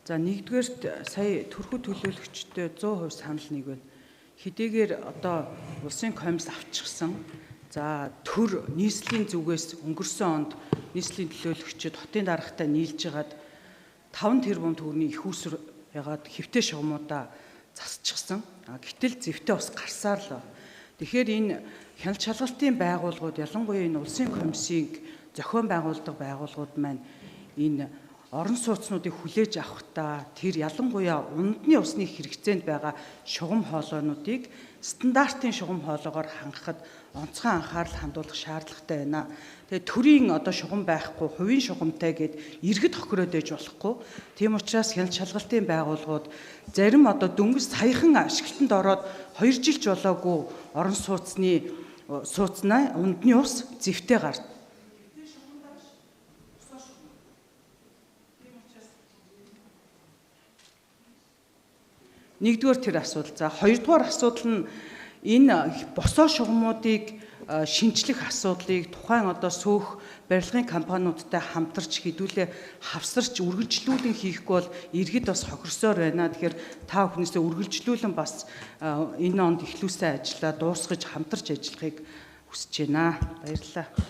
За нэгдүгээрт сая төрхүү төлөөлөгчдөө 100% санал нэг байна. Хэдийгээр одоо улсын комисс авчихсан. За төр нийслэлийн зүгээс өнгөрсөн онд нийслэлийн төлөөлөгчид хотын даргатай нийлж хагаад 5 тэрбум төгрөгийн их усүр ягаад хэвтэ шугамудаа засчихсан. Гэтэл зэвтэ бас гарсаар л байна. Тэгэхээр энэ хяналт шалгалтын байгууллагууд ялангуяа энэ улсын комиссийг зохион байгуулдаг байгууллагууд маань энэ орон сууцнуудыг хүлээж авахдаа тэр ялангуяа ундны усны хэрэгцээнд байгаа шугам хоолойнуудыг стандартын шугам хоолоогоор хангахад онцгой анхаарал хандуулах шаардлагатай байна. Тэгээ төрийн одоо шугам байхгүй, хувийн шугамтай гэд иргэд хохироод ээж болохгүй. Тийм учраас хяналт шалгалтын байгууллагууд зарим одоо дөнгөж саяхан ашиглалтанд ороод 2 жилч болоогүй орон сууцнаа ундны ус зэвтэ гардаг. Нэгдүгээр тэр асуудал. За хоёрдугаар асуудал нь энэ босоо шугамуудыг шинжлэх асуудлыг тухайн одоо сөөх барилгын компаниудтай хамтарч хэдүүлээ хавсарч үргэлжлүүлэн хийхгүй бол иргэд бас хохирсоор байна. Тэгэхээр та бүхнээсээ үргэлжлүүлэн бас энэ онд эхлүүлсэн ажлаа дуусгаж хамтарч ажиллахыг хүсэж байна. Баярлалаа.